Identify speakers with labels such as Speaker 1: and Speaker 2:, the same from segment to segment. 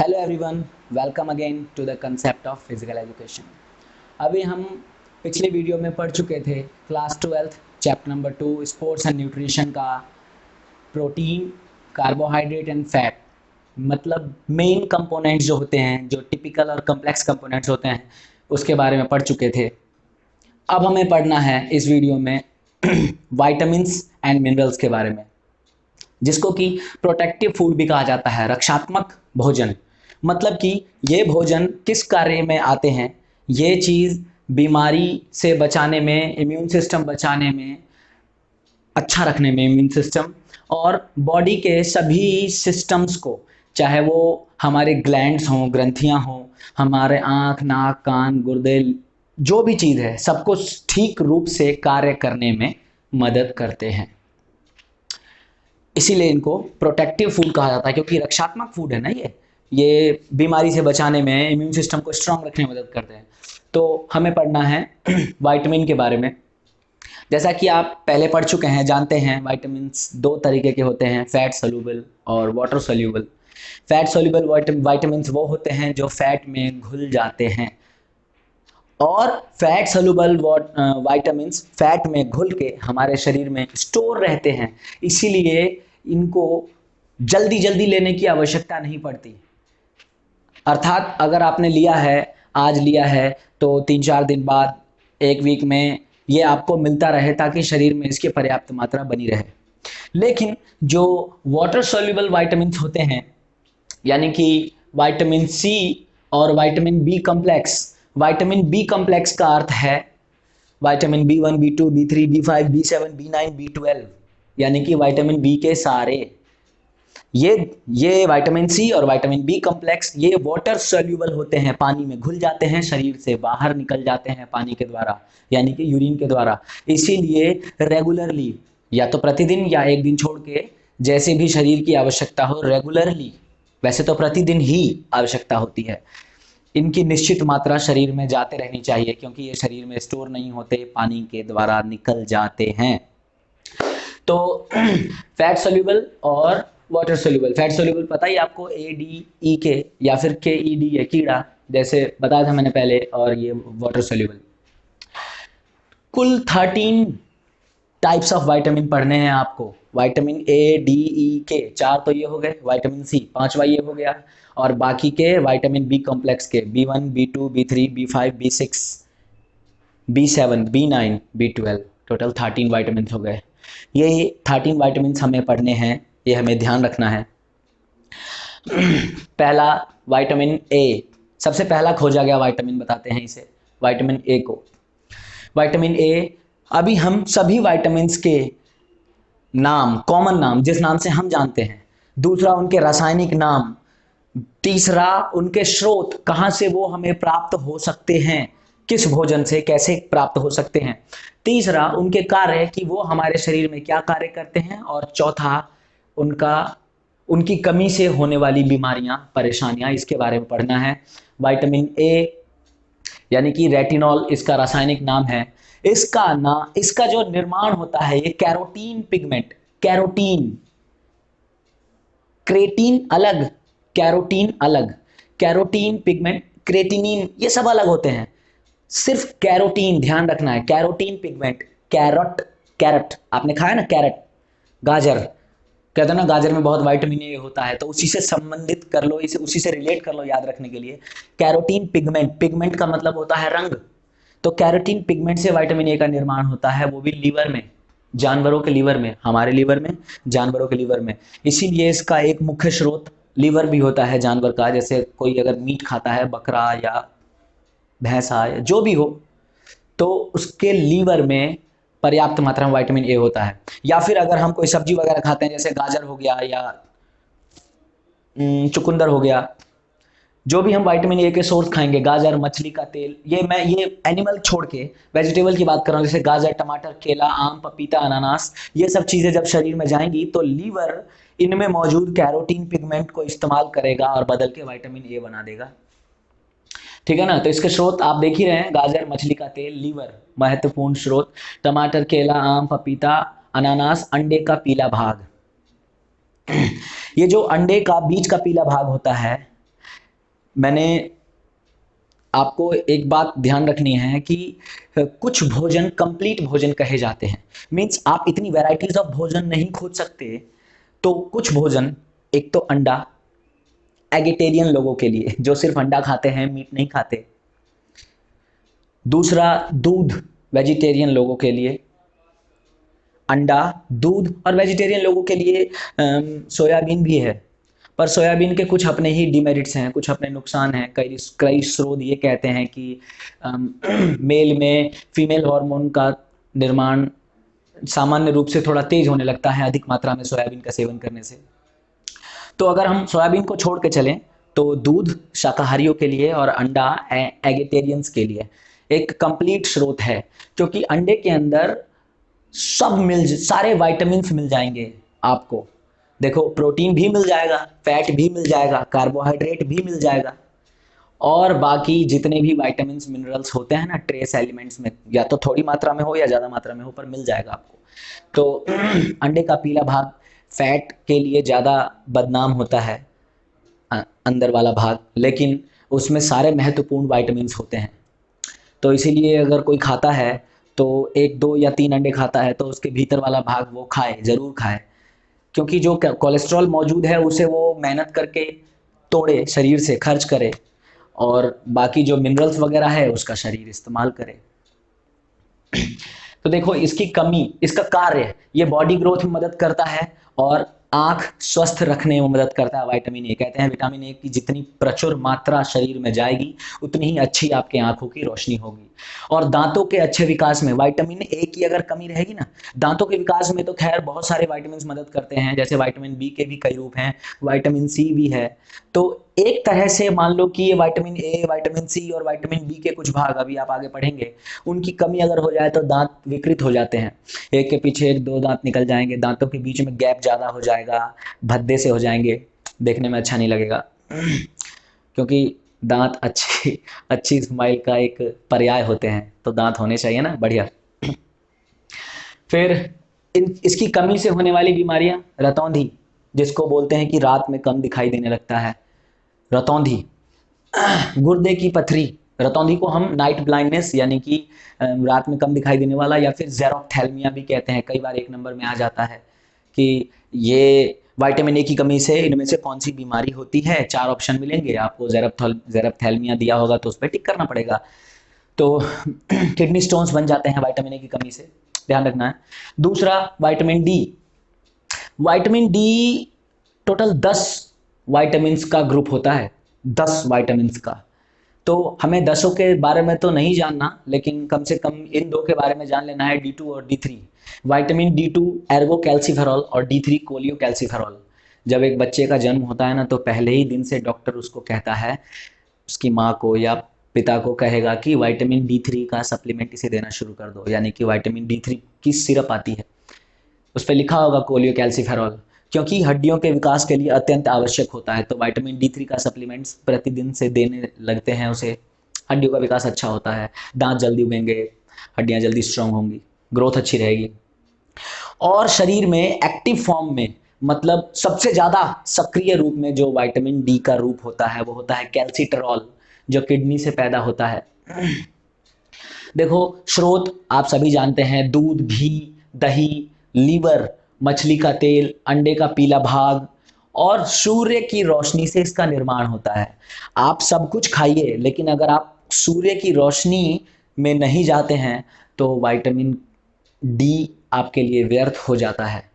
Speaker 1: Hello everyone, welcome again to the concept of physical education. अभी हम पिछले वीडियो में पढ़ चुके थे class 12 chapter number 2 sports and nutrition का प्रोटीन, कार्बोहाइड्रेट एंड फैट, मतलब मेन कंपोनेंट्स जो होते हैं, जो टिपिकल और कम्प्लेक्स कंपोनेंट्स होते हैं, उसके बारे में पढ़ चुके थे। अब हमें पढ़ना है इस वीडियो में वाइटामिन्स एंड मिनरल्स के बारे में, जिसको कि प्रोटेक्टिव फूड भी कहा जाता है, रक्षात्मक भोजन। मतलब कि ये भोजन किस कार्य में आते हैं, ये चीज़ बीमारी से बचाने में, इम्यून सिस्टम बचाने में, अच्छा रखने में इम्यून सिस्टम, और बॉडी के सभी सिस्टम्स को, चाहे वो हमारे ग्लैंड्स हों, ग्रंथियां हों, हमारे आँख, नाक, कान, गुर्दे, जो भी चीज़ है, सबको ठीक रूप से कार्य करने में मदद करते हैं। इसीलिए इनको प्रोटेक्टिव फूड कहा जाता है, क्योंकि रक्षात्मक फूड है ना। ये बीमारी से बचाने में, इम्यून सिस्टम को स्ट्रांग रखने में मदद करते हैं। तो हमें पढ़ना है विटामिन के बारे में। जैसा कि आप पहले पढ़ चुके हैं, जानते हैं विटामिन्स दो तरीके के होते हैं, फैट सोल्यूबल और water soluble. Fat soluble vitamins वो होते हैं जो फैट में घुल जाते हैं, और फैट सोल्यूबल विटामिन्स फैट में घुल के हमारे शरीर में स्टोर रहते हैं। इसीलिए इनको जल्दी जल्दी लेने की आवश्यकता नहीं पड़ती। अर्थात अगर आपने लिया है, आज लिया है, तो 3-4 दिन बाद, एक वीक में ये आपको मिलता रहे, ताकि शरीर में इसकी पर्याप्त मात्रा बनी रहे। लेकिन जो वाटर सोल्यूबल विटामिन्स होते हैं, यानी कि विटामिन सी और vitamin B complex. Vitamin B complex का अर्थ है vitamin B1, B2, B3, B5, B7, B9, B12, यानी कि विटामिन बी के सारे। ये विटामिन सी और विटामिन बी कम्प्लेक्स ये वाटर सोल्यूबल होते हैं, पानी में घुल जाते हैं, शरीर से बाहर निकल जाते हैं पानी के द्वारा, यानी कि यूरिन के द्वारा। इसीलिए रेगुलरली, या तो प्रतिदिन या एक दिन छोड़ के, जैसे भी शरीर की आवश्यकता हो, रेगुलरली, वैसे तो प्रतिदिन ही आवश्यकता होती है, इनकी निश्चित मात्रा शरीर में जाते रहनी चाहिए, क्योंकि ये शरीर में स्टोर नहीं होते, पानी के द्वारा निकल जाते हैं। तो फैट सोल्यूबल और वाटर सोल्यूबल। फैट सोल्यूबल पता ही आपको, ADE या फिर KED है, कीड़ा, जैसे बताया था मैंने पहले, और ये वाटर सोल्यूबल। कुल 13 टाइप्स ऑफ विटामिन पढ़ने हैं आपको। Vitamin A, D, E, K, 4 तो ये हो गए, विटामिन सी 5वां ये हो गया, और बाकी के विटामिन बी कॉम्प्लेक्स के B1, B2, B3, B5, B6, B7, B9, B12, total 13 vitamin हो गए। ये 13 विटामिन हमें पढ़ने हैं, ये हमें ध्यान रखना है। पहला विटामिन ए, सबसे पहला खोजा गया विटामिन बताते हैं इसे, विटामिन ए को। विटामिन ए, अभी हम सभी विटामिन्स के नाम, कॉमन नाम, जिस नाम से हम जानते हैं, दूसरा उनके रासायनिक नाम, तीसरा उनके स्रोत, कहाँ से वो हमें प्राप्त हो सकते हैं, किस भोजन से कैसे प्राप्त हो सकते हैं, तीसरा उनके कार्य, कि वो हमारे शरीर में क्या कार्य करते हैं, और चौथा उनकी कमी से होने वाली बीमारियां, परेशानियां, इसके बारे में पढ़ना है। विटामिन ए यानी कि रेटिनॉल इसका रासायनिक नाम है। इसका जो निर्माण होता है, ये कैरोटीन पिगमेंट, कैरोटीन, क्रेटीन अलग, कैरोटीन अलग, कैरोटीन पिगमेंट, क्रेटिनिन, ये सब अलग होते हैं। सिर्फ कैरोटीन ध्यान रखना है, कैरोटीन पिगमेंट। कैरट, कैरट आपने खाया ना, कैरट, गाजर, कहते हैं ना गाजर में बहुत विटामिन ए होता है, तो उसी से संबंधित कर लो, इसे उसी से रिलेट कर लो याद रखने के लिए। कैरोटीन पिगमेंट, पिगमेंट का मतलब होता है रंग, तो कैरोटीन पिगमेंट से विटामिन ए का निर्माण होता है, वो भी लीवर में, जानवरों के लीवर में, हमारे लीवर में, जानवरों के लीवर में। इसीलिए इसका एक मुख्य स्रोत लीवर भी होता है जानवर का। जैसे कोई अगर मीट खाता है, बकरा या भैंसा या जो भी हो, तो उसके लीवर में पर्याप्त मात्रा में विटामिन ए होता है। या फिर अगर हम कोई सब्जी वगैरह खाते हैं, जैसे गाजर हो गया या चुकंदर हो गया, जो भी हम विटामिन ए के सोर्स खाएंगे, गाजर, मछली का तेल, ये एनिमल छोड़ के वेजिटेबल की बात कर रहा हूँ, जैसे गाजर, टमाटर, केला, आम, पपीता, अनानास, ये सब चीजें जब शरीर में जाएंगी, तो लीवर इनमें मौजूद कैरोटीन पिगमेंट को इस्तेमाल करेगा और बदल के विटामिन ए बना देगा। ठीक है ना। तो इसके स्रोत आप देख ही रहे हैं, गाजर, मछली का तेल, लीवर महत्वपूर्ण स्रोत, टमाटर, केला, आम, पपीता, अनानास, अंडे का पीला भाग। ये जो अंडे का बीच का पीला भाग होता है, मैंने आपको एक बात ध्यान रखनी है कि कुछ भोजन कंप्लीट भोजन कहे जाते हैं। मीन्स आप इतनी वैरायटीज ऑफ भोजन नहीं खोज सकते। तो कुछ भोजन, एक तो अंडा, एगिटेरियन लोगों के लिए जो सिर्फ अंडा खाते हैं, मीट नहीं खाते। दूसरा दूध, वेजिटेरियन लोगों के लिए अंडा, दूध, और वेजिटेरियन लोगों के लिए सोयाबीन भी है। पर सोयाबीन के कुछ अपने ही डिमेरिट्स हैं, कुछ अपने नुकसान हैं। कई स्रोत ये कहते हैं कि मेल में फीमेल हार्मोन का निर्माण सामान्य रूप से थोड़ा तेज होने लगता है अधिक मात्रा में सोयाबीन का सेवन करने से। तो अगर हम सोयाबीन को छोड़ के चलें तो दूध शाकाहारियों के लिए और अंडा एगिटेरियंस के लिए एक कंप्लीट स्रोत है, क्योंकि अंडे के अंदर सारे वाइटामिन मिल जाएंगे आपको। देखो, प्रोटीन भी मिल जाएगा, फैट भी मिल जाएगा, कार्बोहाइड्रेट भी मिल जाएगा, और बाकी जितने भी वाइटामिन मिनरल्स होते हैं ना ट्रेस एलिमेंट्स में, या तो थोड़ी मात्रा में हो या ज़्यादा मात्रा में हो, पर मिल जाएगा आपको। तो अंडे का पीला भाग फैट के लिए ज़्यादा बदनाम होता है, अंदर वाला भाग, लेकिन उसमें सारे महत्वपूर्ण वाइटामिन होते हैं। तो इसीलिए अगर कोई खाता है तो 1, 2 या 3 अंडे खाता है तो उसके भीतर वाला भाग वो खाए, ज़रूर खाए, क्योंकि जो कोलेस्ट्रॉल मौजूद है उसे वो मेहनत करके तोड़े, शरीर से खर्च करे, और बाकी जो मिनरल्स वगैरह है उसका शरीर इस्तेमाल करे। तो देखो, इसकी कमी, इसका कार्य, ये बॉडी ग्रोथ में मदद करता है और आंख स्वस्थ रखने में मदद करता है। विटामिन ए, कहते हैं विटामिन ए की जितनी प्रचुर मात्रा शरीर में जाएगी उतनी ही अच्छी आपके आंखों की रोशनी होगी। और दांतों के अच्छे विकास में विटामिन ए की अगर कमी रहेगी ना, दांतों के विकास में तो खैर बहुत सारे विटामिन मदद करते हैं, जैसे विटामिन बी के भी कई रूप हैं, विटामिन सी भी है। तो एक तरह से मान लो कि ये विटामिन ए, विटामिन सी और विटामिन बी के कुछ भाग अभी आप आगे पढ़ेंगे, उनकी कमी अगर हो जाए तो दांत विकृत हो जाते हैं, एक के पीछे एक 2 दांत निकल जाएंगे, दांतों के बीच में गैप ज़्यादा हो जाएगा, भद्दे से हो जाएंगे, देखने में अच्छा नहीं लगेगा। क्योंकि दांत अच्छी स्माइल का एक पर्याय होते हैं, तो दांत होने चाहिए ना बढ़िया। फिर इसकी कमी से होने वाली बीमारियां, रतौंधी, जिसको बोलते हैं कि रात में कम दिखाई देने लगता है, रतौंधी, गुर्दे की पथरी, रतौंधी को हम नाइट ब्लाइंडनेस यानी कि रात में कम दिखाई देने वाला, या फिर ज़ेरोफ्थैल्मिया भी कहते हैं, कई बार एक नंबर में आ जाता है कि ये विटामिन ए की कमी से इनमें से कौन सी बीमारी होती है। 4 ऑप्शन मिलेंगे आपको, ज़ेरोफ्थैल्मिया दिया होगा तो उस पर टिक करना पड़ेगा। तो किडनी स्टोन्स बन जाते हैं विटामिन ए की कमी से, ध्यान रखना है। दूसरा vitamin D, vitamin D total 10 vitamin का ग्रुप होता है, 10 विटामिन का। तो हमें 10 के बारे में तो नहीं जानना, लेकिन कम से कम इन 2 के बारे में जान लेना है, D2 और D3। Vitamin D2 Ergo calciferol और D3 कोलियो कैल्सीफेरॉल। जब एक बच्चे का जन्म होता है ना, तो पहले ही दिन से डॉक्टर उसको कहता है, उसकी माँ को या पिता को कहेगा कि विटामिन D3 का सप्लीमेंट इसे देना शुरू कर दो, यानी कि विटामिन D3 की सिरप आती है, उस पर लिखा होगा कोलियो कैल्सीफेरॉल, क्योंकि हड्डियों के विकास के लिए अत्यंत आवश्यक होता है। तो विटामिन D3 का सप्लीमेंट्स प्रतिदिन से देने लगते हैं उसे, हड्डियों का विकास अच्छा होता है, दांत जल्दी उगेंगे, हड्डियां जल्दी स्ट्रांग होंगी, ग्रोथ अच्छी रहेगी। और शरीर में एक्टिव फॉर्म में, मतलब सबसे ज़्यादा सक्रिय रूप में जो विटामिन डी का रूप होता है वो होता है कैल्सिट्रॉल, जो किडनी से पैदा होता है। देखो, स्रोत आप सभी जानते हैं, दूध, घी, दही, लीवर, मछली का तेल, अंडे का पीला भाग, और सूर्य की रोशनी से इसका निर्माण होता है। आप सब कुछ खाइए, लेकिन अगर आप सूर्य की रोशनी में नहीं जाते हैं तो विटामिन डी आपके लिए व्यर्थ हो जाता है।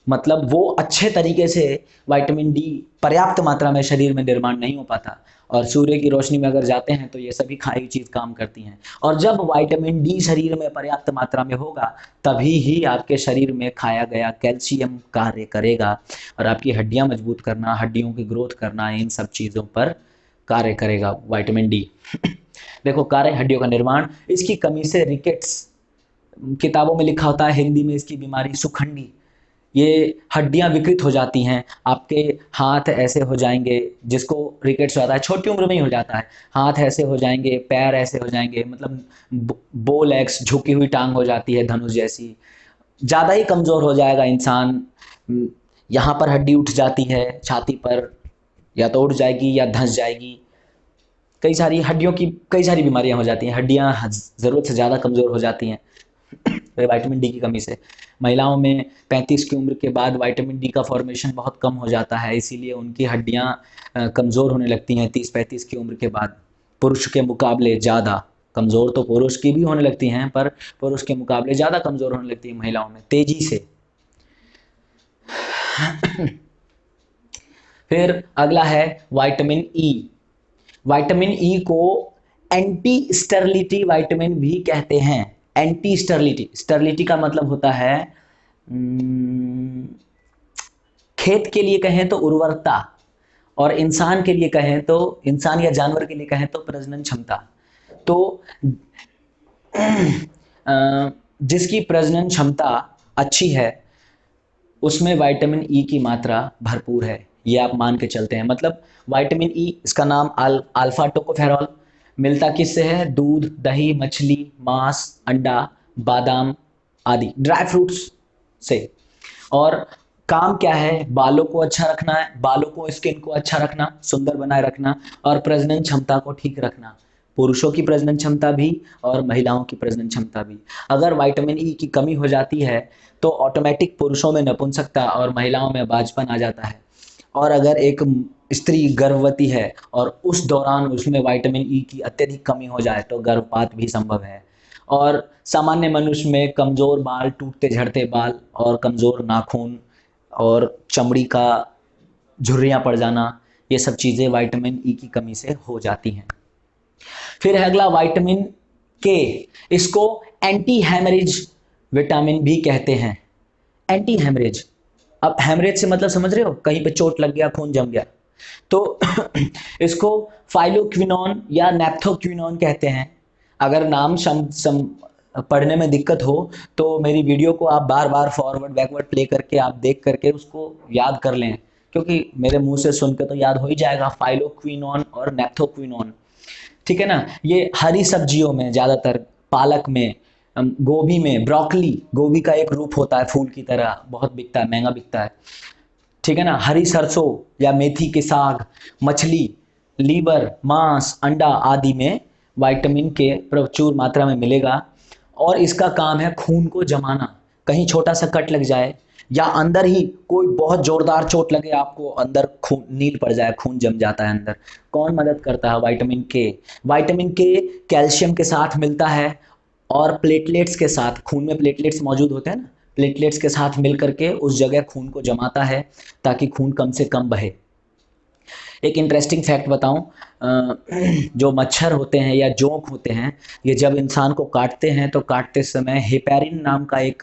Speaker 1: मतलब वो अच्छे तरीके से विटामिन डी पर्याप्त मात्रा में शरीर में निर्माण नहीं हो पाता, और सूर्य की रोशनी में अगर जाते हैं तो ये सभी खाई चीज़ काम करती हैं। और जब विटामिन डी शरीर में पर्याप्त मात्रा में होगा, तभी ही आपके शरीर में खाया गया कैल्शियम कार्य करेगा, और आपकी हड्डियां मजबूत करना, हड्डियों की ग्रोथ करना, इन सब चीज़ों पर कार्य करेगा विटामिन डी। देखो, कार्य हड्डियों का निर्माण, इसकी कमी से रिकेट्स, किताबों में लिखा होता है हिंदी में इसकी बीमारी सुखंडी, ये हड्डियां विकृत हो जाती हैं, आपके हाथ ऐसे हो जाएंगे, जिसको रिकेट्स होता है छोटी उम्र में ही हो जाता है, हाथ ऐसे हो जाएंगे, पैर ऐसे हो जाएंगे, मतलब बो लेग्स, झुकी हुई टांग हो जाती है धनुष जैसी, ज़्यादा ही कमज़ोर हो जाएगा इंसान। यहाँ पर हड्डी उठ जाती है छाती पर, या तो उठ जाएगी या धंस जाएगी, कई सारी हड्डियों की कई सारी बीमारियां हो जाती हैं, हड्डियां ज़रूरत से ज़्यादा कमज़ोर हो जाती हैं विटामिन डी की कमी से। महिलाओं में 35 की उम्र के बाद विटामिन डी का फॉर्मेशन बहुत कम हो जाता है, इसीलिए उनकी हड्डियां कमज़ोर होने लगती हैं 30-35 की उम्र के बाद। पुरुष के मुकाबले ज़्यादा कमज़ोर तो पुरुष की भी होने लगती हैं, पर पुरुष के मुकाबले ज़्यादा कमज़ोर होने लगती है महिलाओं में तेज़ी से। फिर अगला है विटामिन ई। विटामिन ई को एंटी स्टेरिलिटी विटामिन भी कहते हैं। एंटी स्टेरिलिटी, स्टेरिलिटी का मतलब होता है खेत के लिए कहें तो उर्वरता, और इंसान के लिए कहें तो, इंसान या जानवर के लिए कहें तो प्रजनन क्षमता। तो जिसकी प्रजनन क्षमता अच्छी है उसमें विटामिन ई की मात्रा भरपूर है, ये आप मान के चलते हैं। मतलब विटामिन ई, इसका नाम अल्फा टोकोफेरॉल, मिलता किससे है? दूध, दही, मछली, मांस, अंडा, बादाम आदि ड्राई फ्रूट्स से। और काम क्या है? बालों को अच्छा रखना है, बालों को, स्किन को अच्छा रखना, सुंदर बनाए रखना, और प्रजनन क्षमता को ठीक रखना। पुरुषों की प्रजनन क्षमता भी और महिलाओं की प्रजनन क्षमता भी। अगर विटामिन ई की कमी हो जाती है तो ऑटोमेटिक पुरुषों में नपुंसकता और महिलाओं में बांझपन आ जाता है। और अगर एक स्त्री गर्भवती है और उस दौरान उसमें विटामिन ई की अत्यधिक कमी हो जाए तो गर्भपात भी संभव है। और सामान्य मनुष्य में कमज़ोर बाल, टूटते झड़ते बाल और कमज़ोर नाखून और चमड़ी का झुर्रियाँ पड़ जाना, ये सब चीज़ें विटामिन ई की कमी से हो जाती हैं। फिर है अगला विटामिन के। इसको एंटी हेमरेज विटामिन भी कहते हैं। एंटी हेमरेज, अब हेमरेज से मतलब समझ रहे हो? कहीं पे चोट लग गया, खून जम गया, तो इसको फाइलोक्विनोन या नेप्थोक्विनोन कहते हैं। अगर नाम पढ़ने में दिक्कत हो तो मेरी वीडियो को आप बार बार फॉरवर्ड बैकवर्ड प्ले करके आप देख करके उसको याद कर लें, क्योंकि मेरे मुंह से सुन के तो याद हो ही जाएगा, फाइलोक्विनोन और नेप्थोक्विनोन, ठीक है ना। ये हरी सब्जियों में ज़्यादातर, पालक में, गोभी में, ब्रोकली, गोभी का एक रूप होता है फूल की तरह, बहुत बिकता है, महंगा बिकता है, ठीक है ना। हरी सरसों या मेथी के साग, मछली, लीवर, मांस, अंडा आदि में विटामिन के प्रचुर मात्रा में मिलेगा। और इसका काम है खून को जमाना। कहीं छोटा सा कट लग जाए या अंदर ही कोई बहुत जोरदार चोट लगे आपको, अंदर खून नील पड़ जाए, खून जम जाता है अंदर, कौन मदद करता है? विटामिन के। विटामिन के कैल्शियम के साथ मिलता है और प्लेटलेट्स के साथ, खून में प्लेटलेट्स मौजूद होते हैं ना, प्लेटलेट्स के साथ मिल करके उस जगह खून को जमाता है ताकि खून कम से कम बहे। एक इंटरेस्टिंग फैक्ट बताऊं, जो मच्छर होते हैं या जोंक होते हैं, ये जब इंसान को काटते हैं तो काटते समय हेपेरिन नाम का एक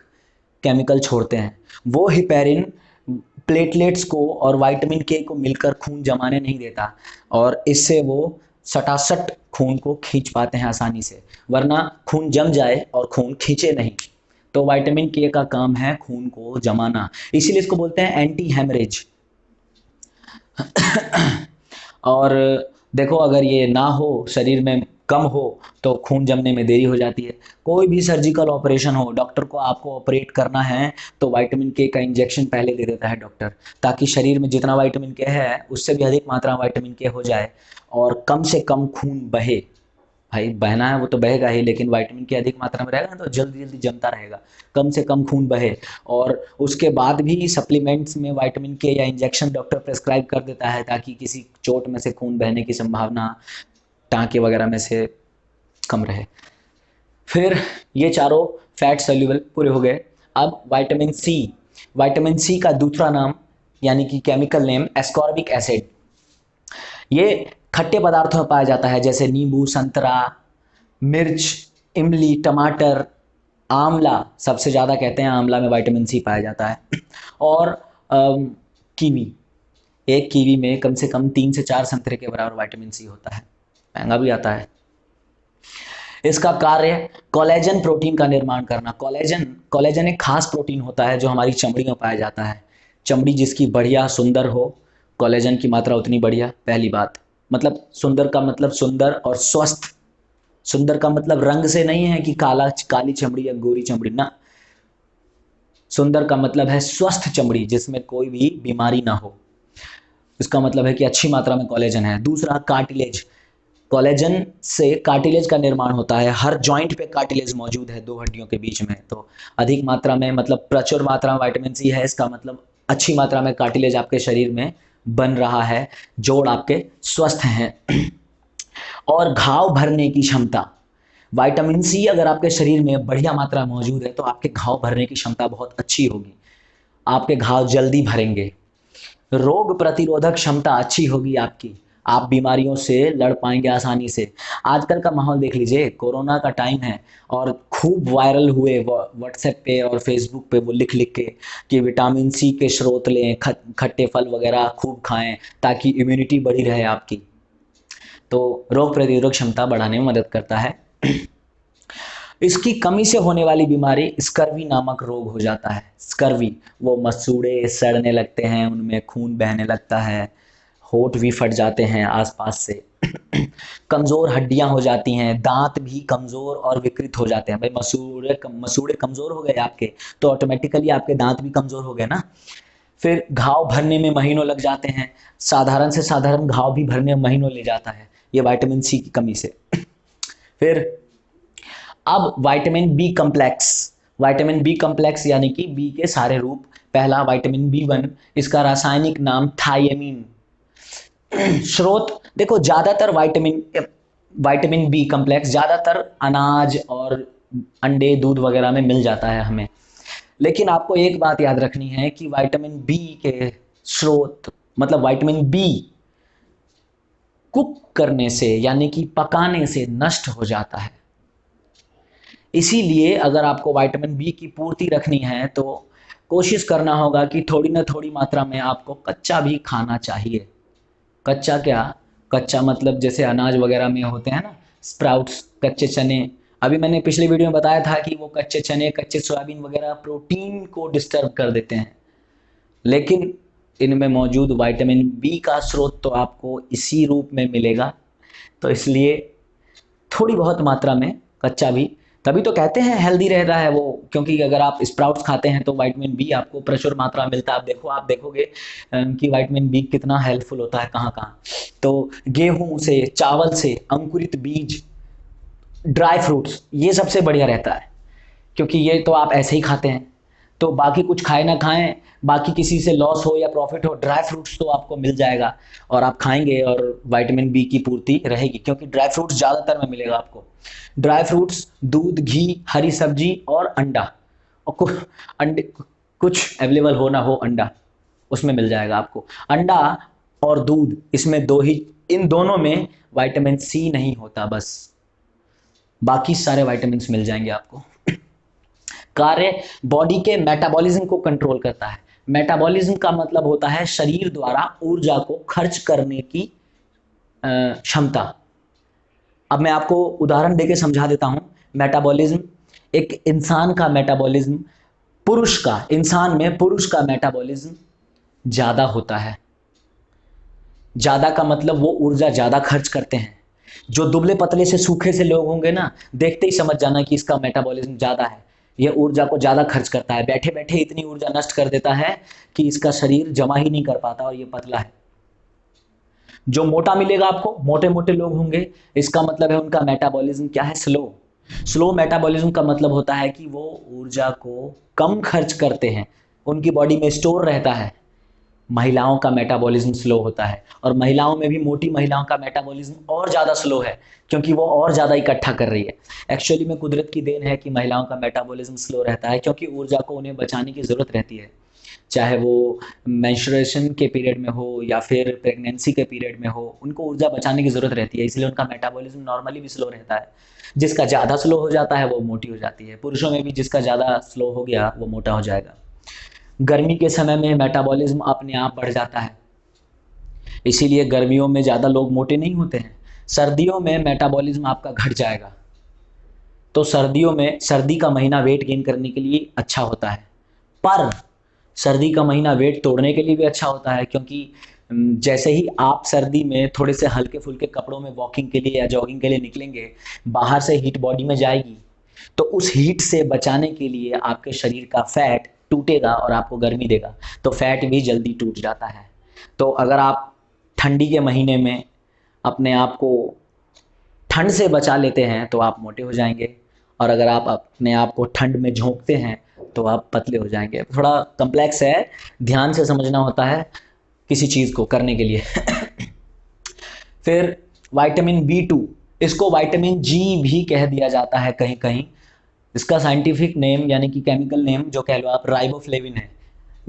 Speaker 1: केमिकल छोड़ते हैं। वो हेपेरिन प्लेटलेट्स को और विटामिन के को मिलकर खून जमाने नहीं देता, और इससे वो सटासट खून को खींच पाते हैं आसानी से, वरना खून जम जाए और खून खींचे नहीं। तो विटामिन के का काम है खून को जमाना, इसीलिए इसको बोलते हैं एंटी हेमरेज। और देखो, अगर ये ना हो, शरीर में कम हो, तो खून जमने में देरी हो जाती है। कोई भी सर्जिकल ऑपरेशन हो, डॉक्टर को आपको ऑपरेट करना है तो विटामिन के का इंजेक्शन पहले दे देता है डॉक्टर, ताकि शरीर में जितना विटामिन के है उससे भी अधिक मात्रा में विटामिन के हो जाए और कम से कम खून बहे। भाई बहना है वो तो बहेगा ही, लेकिन विटामिन के अधिक मात्रा में रहेगा ना तो जल्दी जल्दी जमता रहेगा, कम से कम खून बहे। और उसके बाद भी सप्लीमेंट्स में विटामिन के या इंजेक्शन डॉक्टर प्रेस्क्राइब कर देता है ताकि किसी चोट में से खून बहने की संभावना टाँके वगैरह में से कम रहे। फिर ये चारों फैट सोल्यूबल पूरे हो गए। अब विटामिन सी। विटामिन सी का दूसरा नाम यानी कि केमिकल नेम एस्कॉर्बिक एसिड। ये खट्टे पदार्थों में पाया जाता है, जैसे नींबू, संतरा, मिर्च, इमली, टमाटर, आंवला, सबसे ज़्यादा कहते हैं आंवला में विटामिन सी पाया जाता है। और कीवी, एक कीवी में कम से कम 3 से 4 संतरे के बराबर विटामिन सी होता है, महंगा भी आता है। इसका कार्य कोलेजन प्रोटीन का निर्माण करना। कोलेजन एक खास प्रोटीन होता है जो हमारी चमड़ी में पाया जाता है। चमड़ी जिसकी बढ़िया सुंदर हो, कोलेजन की मात्रा उतनी बढ़िया। पहली बात, मतलब सुंदर का मतलब सुंदर और स्वस्थ। सुंदर का मतलब रंग से नहीं है कि काली चमड़ी या गोरी चमड़ी ना, सुंदर का मतलब है स्वस्थ चमड़ी जिसमें कोई भी बीमारी ना हो। इसका मतलब है कि अच्छी मात्रा में कोलेजन है। दूसरा कार्टिलेज, कोलेजन से कार्टिलेज का निर्माण होता है। हर जॉइंट पे कार्टिलेज मौजूद है दो हड्डियों के बीच में। तो अधिक मात्रा में मतलब प्रचुर मात्रा में विटामिन सी है, इसका मतलब अच्छी मात्रा में कार्टिलेज आपके शरीर में बन रहा है, जोड़ आपके स्वस्थ हैं। और घाव भरने की क्षमता, विटामिन सी अगर आपके शरीर में बढ़िया मात्रा मौजूद है तो आपके घाव भरने की क्षमता बहुत अच्छी होगी, आपके घाव जल्दी भरेंगे। रोग प्रतिरोधक क्षमता अच्छी होगी आपकी, आप बीमारियों से लड़ पाएंगे आसानी से। आजकल का माहौल देख लीजिए, कोरोना का टाइम है और खूब वायरल हुए व्हाट्सएप पे और फेसबुक पे वो लिख लिख के कि विटामिन सी के स्रोत लें, खट्टे फल वगैरह खूब खाएं ताकि इम्यूनिटी बढ़ी रहे आपकी। तो रोग प्रतिरोधक क्षमता बढ़ाने में मदद करता है। इसकी कमी से होने वाली बीमारी स्कर्वी नामक रोग हो जाता है। स्कर्वी, वो मसूड़े सड़ने लगते हैं, उनमें खून बहने लगता है, होठ भी फट जाते हैं आसपास से, कमज़ोर हड्डियां हो जाती हैं, दांत भी कमज़ोर और विकृत हो जाते हैं। भाई मसूड़े कमज़ोर हो गए आपके तो ऑटोमेटिकली आपके दांत भी कमज़ोर हो गए ना। फिर घाव भरने में महीनों लग जाते हैं, साधारण से साधारण घाव भी भरने में महीनों ले जाता है, ये विटामिन सी की कमी से। फिर अब vitamin B complex, vitamin B complex यानी कि बी के सारे रूप। पहला विटामिन बी1, इसका रासायनिक नाम थायमीन। स्रोत देखो, ज़्यादातर विटामिन बी कम्प्लेक्स ज़्यादातर अनाज और अंडे दूध वगैरह में मिल जाता है हमें। लेकिन आपको एक बात याद रखनी है कि विटामिन बी के स्रोत मतलब विटामिन बी कुक करने से यानी कि पकाने से नष्ट हो जाता है। इसीलिए अगर आपको विटामिन बी की पूर्ति रखनी है तो कोशिश करना होगा कि थोड़ी ना थोड़ी मात्रा में आपको कच्चा भी खाना चाहिए। कच्चा क्या, कच्चा मतलब जैसे अनाज वगैरह में होते हैं ना स्प्राउट्स, कच्चे चने। अभी मैंने पिछले वीडियो में बताया था कि वो कच्चे चने, कच्चे सोयाबीन वगैरह प्रोटीन को डिस्टर्ब कर देते हैं, लेकिन इनमें मौजूद विटामिन बी का स्रोत तो आपको इसी रूप में मिलेगा। तो इसलिए थोड़ी बहुत मात्रा में कच्चा भी, तभी तो कहते हैं हेल्दी रह रहा है वो, क्योंकि अगर आप स्प्राउट्स खाते हैं तो विटामिन बी आपको प्रचुर मात्रा में मिलता है। आप देखोगे कि विटामिन बी कितना हेल्पफुल होता है कहाँ कहाँ। तो गेहूं से, चावल से अंकुरित बीज, ड्राई फ्रूट्स, ये सबसे बढ़िया रहता है, क्योंकि ये तो आप ऐसे ही खाते हैं। तो बाकी कुछ खाए ना खाएं, बाकी किसी से लॉस हो या प्रॉफिट हो, ड्राई फ्रूट्स तो आपको मिल जाएगा और आप खाएंगे और विटामिन बी की पूर्ति रहेगी, क्योंकि ड्राई फ्रूट्स ज़्यादातर में मिलेगा आपको। ड्राई फ्रूट्स, दूध, घी, हरी सब्जी और अंडा, और अंडे कुछ अवेलेबल हो ना हो अंडा, उसमें मिल जाएगा आपको। अंडा और दूध, इसमें दो ही, इन दोनों में विटामिन सी नहीं होता, बस बाकी सारे विटामिन मिल जाएंगे आपको। कार्य, बॉडी के मेटाबॉलिज्म को कंट्रोल करता है। मेटाबॉलिज्म का मतलब होता है शरीर द्वारा ऊर्जा को खर्च करने की क्षमता। अब मैं आपको उदाहरण देके समझा देता हूं। मेटाबॉलिज्म, एक इंसान का मेटाबॉलिज्म, पुरुष का, इंसान में पुरुष का मेटाबॉलिज्म ज़्यादा होता है। ज़्यादा का मतलब वो ऊर्जा ज़्यादा खर्च करते हैं। जो दुबले पतले से सूखे से लोग होंगे ना, देखते ही समझ जाना कि इसका मेटाबॉलिज्म ज़्यादा है, ये ऊर्जा को ज़्यादा खर्च करता है, बैठे बैठे इतनी ऊर्जा नष्ट कर देता है कि इसका शरीर जमा ही नहीं कर पाता, और ये पतला है। जो मोटा मिलेगा आपको, मोटे मोटे लोग होंगे, इसका मतलब है उनका मेटाबॉलिज्म क्या है, स्लो। स्लो मेटाबॉलिज्म का मतलब होता है कि वो ऊर्जा को कम खर्च करते हैं, उनकी बॉडी में स्टोर रहता है। महिलाओं का मेटाबॉलिज्म स्लो होता है, और महिलाओं में भी मोटी महिलाओं का मेटाबॉलिज्म और ज़्यादा स्लो है, क्योंकि वो और ज़्यादा इकट्ठा कर रही है। एक्चुअली में कुदरत की देन है कि महिलाओं का मेटाबॉलिज्म स्लो रहता है, क्योंकि ऊर्जा को उन्हें बचाने की ज़रूरत रहती है, चाहे वो मेंस्ट्रुएशन के पीरियड में हो या फिर प्रेगनेंसी के पीरियड में हो, उनको ऊर्जा बचाने की ज़रूरत रहती है, इसलिए उनका मेटाबॉलिज्म नॉर्मली भी स्लो रहता है। जिसका ज़्यादा स्लो हो जाता है वो मोटी हो जाती है। पुरुषों में भी जिसका ज़्यादा स्लो हो गया वो मोटा हो जाएगा। गर्मी के समय में मेटाबॉलिज्म अपने आप बढ़ जाता है, इसीलिए गर्मियों में ज़्यादा लोग मोटे नहीं होते हैं। सर्दियों में मेटाबॉलिज्म आपका घट जाएगा, तो सर्दियों में, सर्दी का महीना वेट गेन करने के लिए अच्छा होता है, पर सर्दी का महीना वेट तोड़ने के लिए भी अच्छा होता है, क्योंकि जैसे ही आप सर्दी में थोड़े से हल्के फुल्के कपड़ों में वॉकिंग के लिए या जॉगिंग के लिए निकलेंगे, बाहर से हीट बॉडी में जाएगी, तो उस हीट से बचाने के लिए आपके शरीर का फैट टूटेगा और आपको गर्मी देगा, तो फैट भी जल्दी टूट जाता है। तो अगर आप ठंडी के महीने में अपने आप को ठंड से बचा लेते हैं तो आप मोटे हो जाएंगे, और अगर आप अपने आप को ठंड में झोंकते हैं तो आप पतले हो जाएंगे। थोड़ा कम्प्लेक्स है, ध्यान से समझना होता है किसी चीज़ को करने के लिए। फिर विटामिन B2, इसको विटामिन जी भी कह दिया जाता है कहीं कहीं। इसका साइंटिफिक नेम यानी कि केमिकल नेम जो कह लो आप, राइबोफ्लेविन है।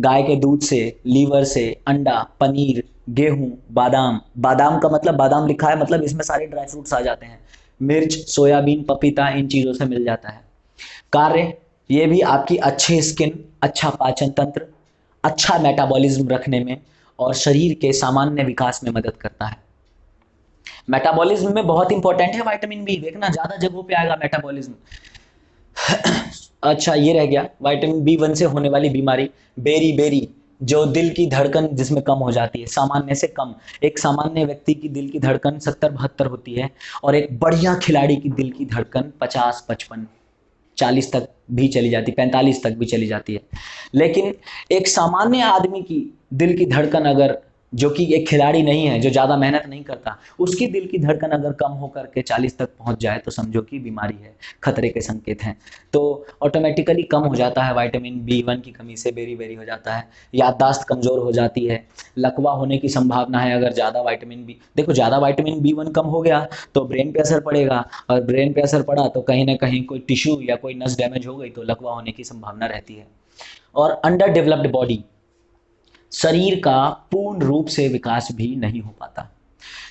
Speaker 1: गाय के दूध से, लीवर से, अंडा, पनीर, गेहूं, बादाम, बादाम का मतलब बादाम लिखा है मतलब इसमें सारे ड्राई फ्रूट्स आ जाते हैं, मिर्च, सोयाबीन, पपीता, इन चीज़ों से मिल जाता है। कार्य, ये भी आपकी अच्छी स्किन, अच्छा पाचन तंत्र, अच्छा मेटाबॉलिज्म रखने में और शरीर के सामान्य विकास में मदद करता है। मेटाबॉलिज्म में बहुत इंपॉर्टेंट है विटामिन बी, देखना ज़्यादा जगहों पे आएगा मेटाबॉलिज्म। अच्छा ये रह गया विटामिन B1 से होने वाली बीमारी, बेरी बेरी, जो दिल की धड़कन जिसमें कम हो जाती है, सामान्य से कम। एक सामान्य व्यक्ति की दिल की धड़कन 70-72 होती है, और एक बढ़िया खिलाड़ी की दिल की धड़कन 50-55, 40 तक भी चली जाती, 45 तक भी चली जाती है। लेकिन एक सामान्य आदमी की दिल की धड़कन अगर, जो कि एक खिलाड़ी नहीं है, जो ज़्यादा मेहनत नहीं करता, उसकी दिल की धड़कन अगर कम होकर के 40 तक पहुंच जाए तो समझो कि बीमारी है, खतरे के संकेत हैं। तो ऑटोमेटिकली कम हो जाता है, विटामिन B1 की कमी से बेरी बेरी हो जाता है, याददाश्त कमज़ोर हो जाती है, लकवा होने की संभावना है अगर ज़्यादा विटामिन बी, देखो ज़्यादा विटामिन B1 कम हो गया तो ब्रेन पे असर पड़ेगा, और ब्रेन पे असर पड़ा तो कहीं ना कहीं कोई टिश्यू या कोई नस डैमेज हो गई तो लकवा होने की संभावना रहती है। और अंडर डेवलप्ड बॉडी, शरीर का पूर्ण रूप से विकास भी नहीं हो पाता।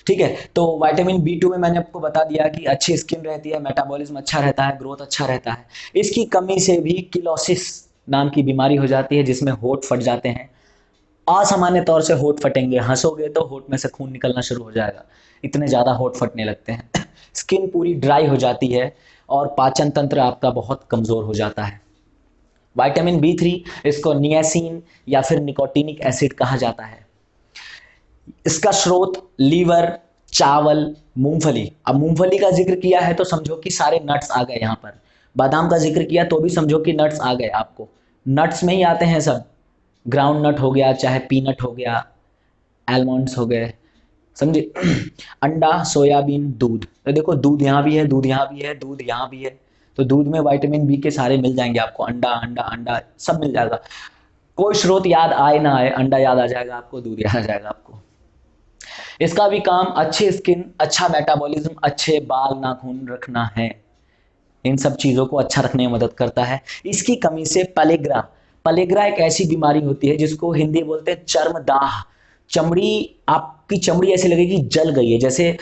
Speaker 1: ठीक है, तो विटामिन B2 में मैंने आपको बता दिया कि अच्छी स्किन रहती है, मेटाबॉलिज्म अच्छा रहता है, ग्रोथ अच्छा रहता है। इसकी कमी से भी किलोसिस नाम की बीमारी हो जाती है, जिसमें होंठ फट जाते हैं। असामान्य तौर से होंठ फटेंगे, हंसोगे तो होंठ में से खून निकलना शुरू हो जाएगा, इतने ज़्यादा होंठ फटने लगते हैं। स्किन पूरी ड्राई हो जाती है, और पाचन तंत्र आपका बहुत कमज़ोर हो जाता है। विटामिन B3, इसको नियासिन या फिर निकोटिनिक एसिड कहा जाता है। इसका स्रोत लीवर, चावल, मूंगफली। अब मूंगफली का जिक्र किया है तो समझो कि सारे नट्स आ गए यहाँ पर। बादाम का जिक्र किया तो भी समझो कि नट्स आ गए आपको, नट्स में ही आते हैं सब। ग्राउंड नट हो गया, चाहे पीनट हो गया, आलमंड्स हो गए, समझे। अंडा, सोयाबीन, दूध, तो देखो दूध यहाँ भी है, दूध यहाँ भी है, दूध यहाँ भी है, तो दूध में विटामिन बी के सारे मिल जाएंगे आपको, अंडा अंडा अंडा सब मिल जाएगा। कोई स्रोत याद आए ना आए, अंडा याद आ जाएगा आपको, दूध याद आ जाएगा आपको। इसका भी काम अच्छी स्किन, अच्छा मेटाबॉलिज्म, अच्छे बाल नाखून रखना है, इन सब चीज़ों को अच्छा रखने में मदद करता है। इसकी कमी से पलेग्रा, पलेग्रा एक ऐसी बीमारी होती है जिसको हिंदी बोलते हैं चर्मदाह। चमड़ी, आपकी चमड़ी ऐसी लगेगी जल गई है, जैसे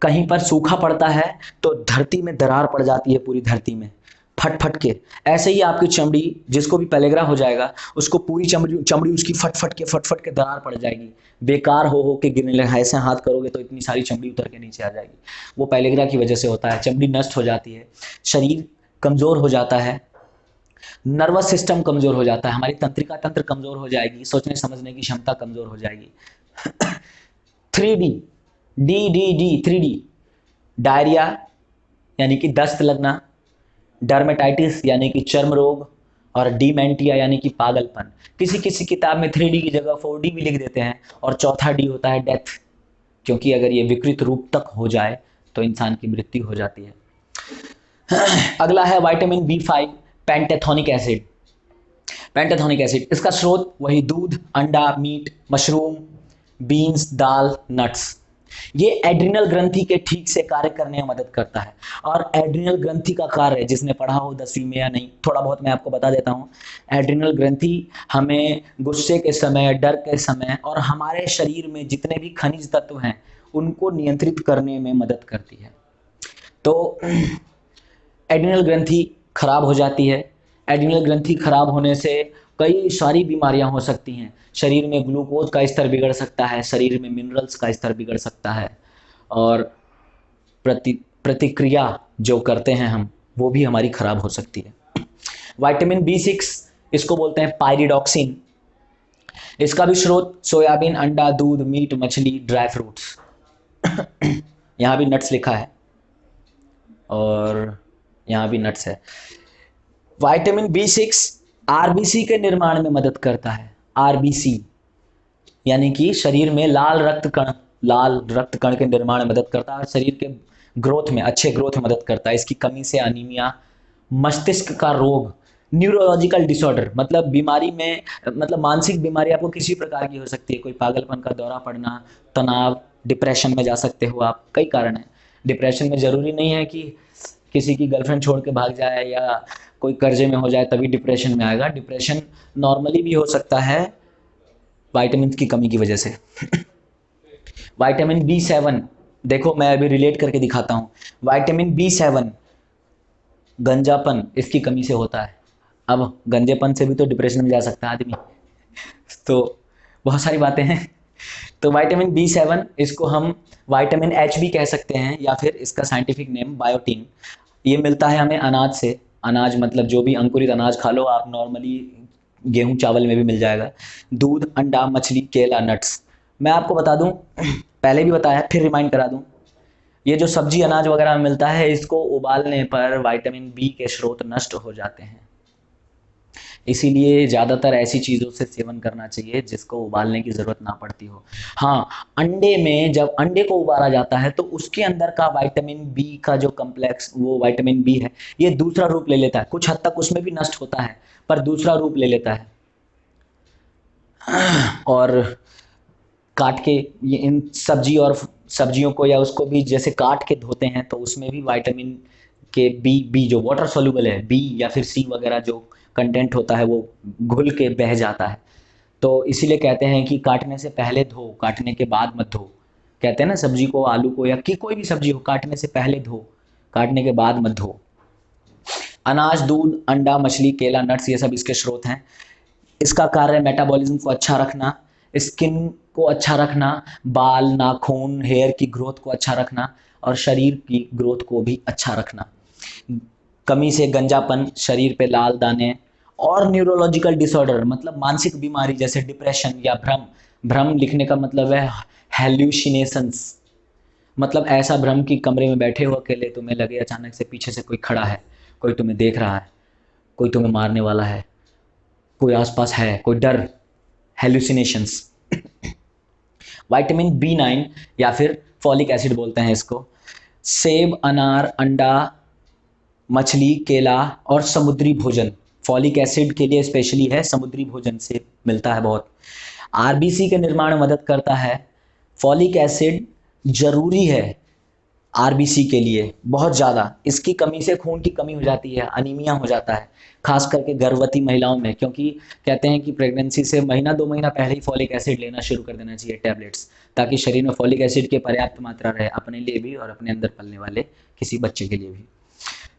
Speaker 1: कहीं पर सूखा पड़ता है तो धरती में दरार पड़ जाती है, पूरी धरती में फट फट के, ऐसे ही आपकी चमड़ी, जिसको भी पेलेग्रा हो जाएगा उसको पूरी चमड़ी उसकी फट फट के दरार पड़ जाएगी, बेकार हो के गिरने लगा। ऐसे हाथ करोगे तो इतनी सारी चमड़ी उतर के नीचे आ जाएगी, वो पेलेग्रा की वजह से होता है। चमड़ी नष्ट हो जाती है, शरीर कमज़ोर हो जाता है, नर्वस सिस्टम कमज़ोर हो जाता है, हमारी तंत्रिका तंत्र कमज़ोर हो जाएगी, सोचने समझने की क्षमता कमज़ोर हो जाएगी। 3D, D 3D, डायरिया यानी कि दस्त लगना, डर्मेटाइटिस यानी कि चर्म रोग, और डीमेंटिया यानी कि पागलपन। किसी किसी किताब में 3D की जगह 4D भी लिख देते हैं, और चौथा D होता है डेथ, क्योंकि अगर ये विकृत रूप तक हो जाए तो इंसान की मृत्यु हो जाती है। अगला है विटामिन B5, पेंटेथोनिक एसिड। पेंटेथोनिक एसिड, इसका स्रोत वही दूध, अंडा, मीट, मशरूम, बीन्स, दाल, नट्स। ये एड्रिनल ग्रंथि के ठीक से कार्य करने में मदद करता है। और एड्रिनल ग्रंथि का कार्य, जिसने पढ़ा हो 10वीं में या नहीं, थोड़ा बहुत मैं आपको बता देता हूँ। एड्रिनल ग्रंथि हमें गुस्से के समय, डर के समय, और हमारे शरीर में जितने भी खनिज तत्व हैं उनको नियंत्रित करने में मदद करती है। तो एड्रिनल ग्रंथि खराब हो जाती है, एड्रिनल ग्रंथि खराब होने से कई सारी बीमारियां हो सकती हैं। शरीर में ग्लूकोज का स्तर बिगड़ सकता है, शरीर में मिनरल्स का स्तर बिगड़ सकता है, और प्रतिक्रिया जो करते हैं हम, वो भी हमारी खराब हो सकती है। विटामिन B6, इसको बोलते हैं पायरिडॉक्सिन। इसका भी स्रोत सोयाबीन, अंडा, दूध, मीट, मछली, ड्राई फ्रूट्स। यहाँ भी नट्स लिखा है, और यहाँ भी नट्स है। विटामिन B6 RBC के निर्माण में मदद करता है। RBC यानी कि शरीर में लाल रक्त कण लाल रक्त कण के निर्माण में मदद करता है और शरीर के ग्रोथ में, अच्छे ग्रोथ में मदद करता है। इसकी कमी से अनीमिया, मस्तिष्क का रोग, न्यूरोलॉजिकल डिसऑर्डर, मतलब बीमारी में, मतलब मानसिक बीमारी आपको किसी प्रकार की हो सकती है, कोई पागलपन का दौरा पड़ना, तनाव, डिप्रेशन में जा सकते हो आप, कई कारण हैं। डिप्रेशन में ज़रूरी नहीं है कि किसी की गर्लफ्रेंड छोड़ के भाग जाए या कोई कर्जे में हो जाए तभी डिप्रेशन में आएगा। डिप्रेशन नॉर्मली भी हो सकता है विटामिन की कमी की वजह से। विटामिन B7, देखो मैं अभी रिलेट करके दिखाता हूँ। विटामिन B7 गंजापन इसकी कमी से होता है। अब गंजेपन से भी तो डिप्रेशन में जा सकता है आदमी, तो बहुत सारी बातें हैं। तो विटामिन B7 इसको हम विटामिन H भी कह सकते हैं, या फिर इसका साइंटिफिक नेम बायोटीन। ये मिलता है हमें अनाज से। अनाज मतलब जो भी अंकुरित अनाज खा लो आप, नॉर्मली गेहूं चावल में भी मिल जाएगा। दूध, अंडा, मछली, केला, नट्स। मैं आपको बता दूं, पहले भी बताया फिर रिमाइंड करा दूं, ये जो सब्जी अनाज वगैरह में मिलता है, इसको उबालने पर विटामिन बी के स्रोत नष्ट हो जाते हैं। इसीलिए ज़्यादातर ऐसी चीज़ों से सेवन करना चाहिए जिसको उबालने की ज़रूरत ना पड़ती हो। हाँ, अंडे में जब अंडे को उबाला जाता है तो उसके अंदर का विटामिन बी का जो कम्प्लेक्स, वो विटामिन बी है, ये दूसरा रूप ले लेता है। कुछ हद तक उसमें भी नष्ट होता है पर दूसरा रूप ले लेता है। और काट के ये इन सब्जी और सब्जियों को या उसको भी जैसे काट के धोते हैं तो उसमें भी विटामिन के बी जो वाटर सॉल्युबल है, बी या फिर सी वगैरह जो कंटेंट होता है वो घुल के बह जाता है। तो इसीलिए कहते हैं कि काटने से पहले धो, काटने के बाद मत धो। कहते हैं ना, सब्जी को, आलू को या कि कोई भी सब्जी हो, काटने से पहले धो, काटने के बाद मत धो। अनाज, दूध, अंडा, मछली, केला, नट्स, ये सब इसके स्रोत हैं। इसका कार्य मेटाबॉलिज्म को अच्छा रखना, स्किन को अच्छा रखना, बाल, नाखून, हेयर की ग्रोथ को अच्छा रखना और शरीर की ग्रोथ को भी अच्छा रखना। कमी से गंजापन, शरीर पे लाल दाने और न्यूरोलॉजिकल डिसऑर्डर, मतलब मानसिक बीमारी जैसे डिप्रेशन या भ्रम। भ्रम लिखने का मतलब है हेल्यूसिनेशंस, मतलब ऐसा भ्रम कि कमरे में बैठे हो अकेले, तुम्हें लगे अचानक से पीछे से कोई खड़ा है, कोई तुम्हें देख रहा है, कोई तुम्हें मारने वाला है, कोई आसपास है, कोई डर, हेल्यूसिनेशंस। विटामिन B9 या फिर फॉलिक एसिड बोलते हैं इसको, सेब, अनार, अंडा, मछली, केला और समुद्री भोजन। फॉलिक एसिड के लिए स्पेशली है, समुद्री भोजन से मिलता है बहुत। आरबीसी के निर्माण में मदद करता है। फॉलिक एसिड जरूरी है आरबीसी के लिए बहुत ज़्यादा। इसकी कमी से खून की कमी हो जाती है, अनीमिया हो जाता है, खास करके गर्भवती महिलाओं में, क्योंकि कहते हैं कि प्रेगनेंसी से महीना 2 महीना पहले ही फॉलिक एसिड लेना शुरू कर देना चाहिए, टैबलेट्स, ताकि शरीर में फॉलिक एसिड की पर्याप्त मात्रा रहे, अपने लिए भी और अपने अंदर पलने वाले किसी बच्चे के लिए भी।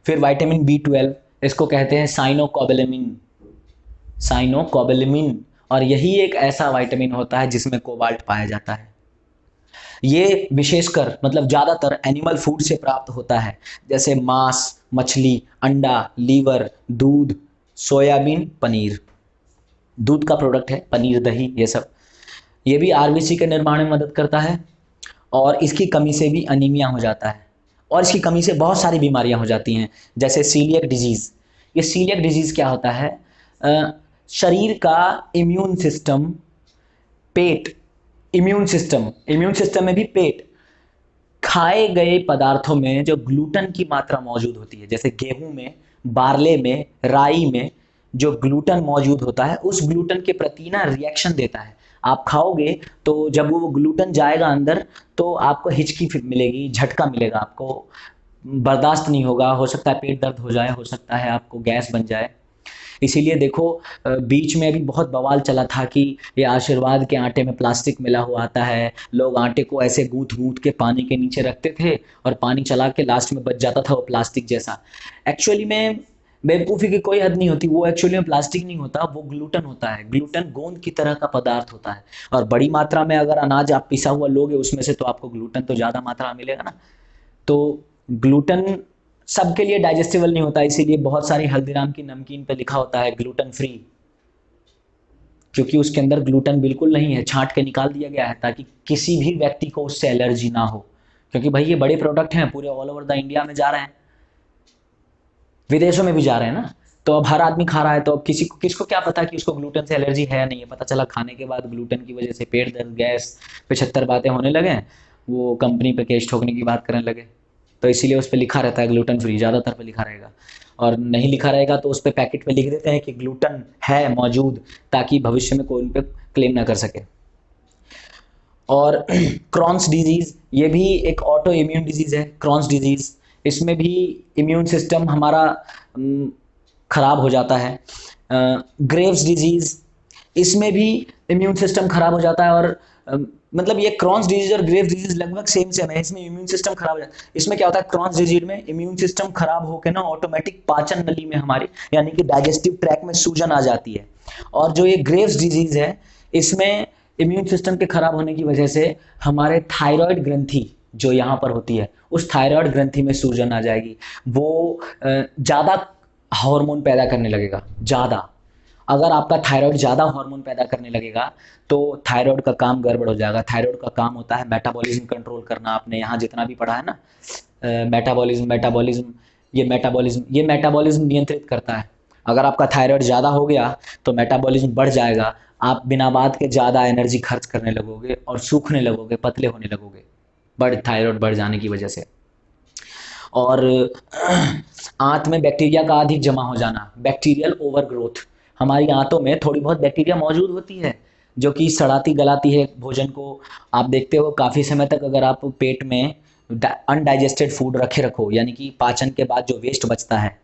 Speaker 1: फिर विटामिन B12, इसको कहते हैं साइनोकोबालामिन, साइनोकोबालामिन, और यही एक ऐसा विटामिन होता है जिसमें कोबाल्ट पाया जाता है। ये विशेषकर मतलब ज़्यादातर एनिमल फूड से प्राप्त होता है, जैसे मांस, मछली, अंडा, लीवर, दूध, सोयाबीन, पनीर। दूध का प्रोडक्ट है पनीर, दही, ये सब। ये भी आरबीसी के निर्माण में मदद करता है और इसकी कमी से भी अनीमिया हो जाता है और इसकी कमी से बहुत सारी बीमारियां हो जाती हैं, जैसे सीलियक डिजीज़। ये सीलियक डिजीज़ क्या होता है? शरीर का इम्यून सिस्टम, पेट, इम्यून सिस्टम में भी पेट, खाए गए पदार्थों में जो ग्लूटन की मात्रा मौजूद होती है, जैसे गेहूं में, बारले में, राई में जो ग्लूटन मौजूद होता है, उस ग्लूटन के प्रति ना रिएक्शन देता है। आप खाओगे तो जब वो ग्लूटन जाएगा अंदर तो आपको हिचकी मिलेगी, झटका मिलेगा, आपको बर्दाश्त नहीं होगा, हो सकता है पेट दर्द हो जाए, हो सकता है आपको गैस बन जाए। इसीलिए देखो बीच में भी बहुत बवाल चला था कि ये आशीर्वाद के आटे में प्लास्टिक मिला हुआ आता है, लोग आटे को ऐसे गूंथ गूंथ के पानी के नीचे रखते थे और पानी चला के लास्ट में बच जाता था वो प्लास्टिक जैसा। एक्चुअली में बेवकूफ़ी की कोई हद नहीं होती, वो एक्चुअली में प्लास्टिक नहीं होता, वो ग्लूटन होता है। ग्लूटन गोंद की तरह का पदार्थ होता है और बड़ी मात्रा में अगर अनाज आप पिसा हुआ लोगे उसमें से तो आपको ग्लूटन तो ज़्यादा मात्रा में मिलेगा ना। तो ग्लूटन सबके लिए डाइजेस्टिबल नहीं होता, इसीलिए बहुत सारी हल्दीराम की नमकीन पे लिखा होता है ग्लूटन फ्री, क्योंकि उसके अंदर ग्लूटन बिल्कुल नहीं है, छांट के निकाल दिया गया है ताकि किसी भी व्यक्ति को उससे एलर्जी ना हो। क्योंकि भाई ये बड़े प्रोडक्ट हैं, पूरे ऑल ओवर द इंडिया में जा रहे हैं, विदेशों में भी जा रहे हैं ना, तो अब हर आदमी खा रहा है, तो अब किसको क्या पता कि उसको ग्लूटेन से एलर्जी है या नहीं है। पता चला खाने के बाद ग्लूटेन की वजह से पेट दर्द, गैस, 75 बातें होने लगे, वो कंपनी पे केस ठोकने की बात करने लगे। तो इसीलिए उस पर लिखा रहता है ग्लूटेन फ्री, ज़्यादातर पे लिखा रहेगा। और नहीं लिखा रहेगा तो उस पर पैकेट में लिख देते हैं कि ग्लूटेन है मौजूद, ताकि भविष्य में कोई उन पर क्लेम ना कर सके। और क्रॉन्स डिजीज़, ये भी एक ऑटो इम्यून डिजीज़ है। क्रॉन्स डिजीज़, इसमें भी इम्यून सिस्टम हमारा ख़राब हो जाता है। ग्रेव्स डिजीज़, इसमें भी इम्यून सिस्टम ख़राब हो जाता है। और मतलब ये क्रॉन्स डिजीज और ग्रेव्स डिजीज लगभग सेम है। इसमें इम्यून सिस्टम खराब हो जाता है। इसमें क्या होता है, क्रॉन्स डिजीज में इम्यून सिस्टम खराब होकर ना ऑटोमेटिक पाचन नली में हमारी, यानी कि डाइजेस्टिव ट्रैक में सूजन आ जाती है। और जो ये ग्रेव्स डिजीज है, इसमें इम्यून सिस्टम के खराब होने की वजह से हमारे थायराइड ग्रंथि जो यहाँ पर होती है, उस थायराइड ग्रंथि में सूजन आ जाएगी। वो ज़्यादा हार्मोन पैदा करने लगेगा, ज़्यादा। अगर आपका थायराइड ज़्यादा हार्मोन पैदा करने लगेगा तो थायराइड का काम गड़बड़ हो जाएगा। थायराइड का काम होता है मेटाबॉलिज्म कंट्रोल करना। आपने यहाँ जितना भी पढ़ा है ना, ये मेटाबॉलिज्म नियंत्रित करता है। अगर आपका थायराइड ज़्यादा हो गया तो मेटाबॉलिज्म बढ़ जाएगा, आप बिना बात के ज़्यादा एनर्जी खर्च करने लगोगे और सूखने लगोगे, पतले होने लगोगे, थायराइड बढ़ जाने की वजह से। और आंत में बैक्टीरिया का अधिक जमा हो जाना, बैक्टीरियल ओवरग्रोथ। हमारी आंतों में थोड़ी बहुत बैक्टीरिया मौजूद होती है जो कि सड़ाती गलाती है भोजन को। आप देखते हो काफ़ी समय तक अगर आप पेट में अनडाइजेस्टेड फूड रखो, यानी कि पाचन के बाद जो वेस्ट बचता है,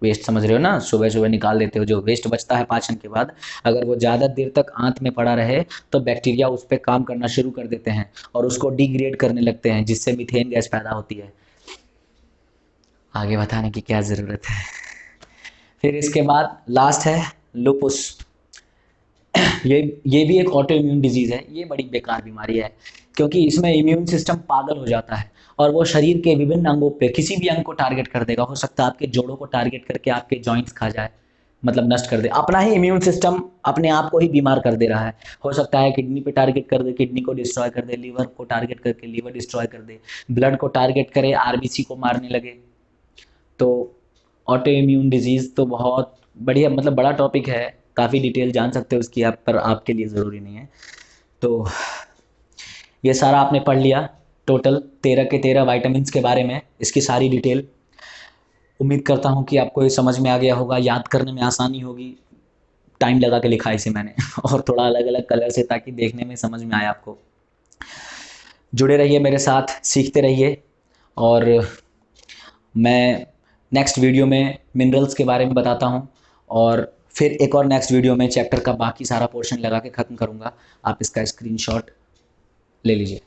Speaker 1: वेस्ट समझ रहे हो ना, सुबह सुबह निकाल देते हो जो वेस्ट बचता है पाचन के बाद, अगर वो ज़्यादा देर तक आंत में पड़ा रहे तो बैक्टीरिया उस पर काम करना शुरू कर देते हैं और उसको डिग्रेड करने लगते हैं, जिससे मीथेन गैस पैदा होती है। आगे बताने की क्या ज़रूरत है। फिर इसके बाद लास्ट है लुपुस। ये भी एक ऑटो इम्यून डिजीज़ है। ये बड़ी बेकार बीमारी है क्योंकि इसमें इम्यून सिस्टम पागल हो जाता है और वो शरीर के विभिन्न अंगों पे किसी भी अंग को टारगेट कर देगा। हो सकता है आपके जोड़ों को टारगेट करके आपके जॉइंट्स खा जाए, मतलब नष्ट कर दे। अपना ही इम्यून सिस्टम अपने आप को ही बीमार कर दे रहा है। हो सकता है किडनी पे टारगेट कर दे, किडनी को डिस्ट्रॉय कर दे, लीवर को टारगेट करके लीवर डिस्ट्रॉय कर दे, ब्लड को टारगेट करे, आरबीसी को मारने लगे। तो ऑटो इम्यून डिजीज़ तो बहुत बढ़िया, मतलब बड़ा टॉपिक है, काफ़ी डिटेल जान सकते हो उसकी आप, पर आपके लिए ज़रूरी नहीं है। तो ये सारा आपने पढ़ लिया, टोटल 13 के 13 वाइटामिन के बारे में, इसकी सारी डिटेल। उम्मीद करता हूँ कि आपको ये समझ में आ गया होगा, याद करने में आसानी होगी। टाइम लगा के लिखा इसे मैंने और थोड़ा अलग अलग कलर से, ताकि देखने में समझ में आए आपको। जुड़े रहिए मेरे साथ, सीखते रहिए। और मैं नेक्स्ट वीडियो में मिनरल्स के बारे में बताता हूँ और फिर एक और नेक्स्ट वीडियो में चैप्टर का बाकी सारा पोर्शन लगा के ख़त्म करूँगा। आप इसका स्क्रीनशॉट ले लीजिए।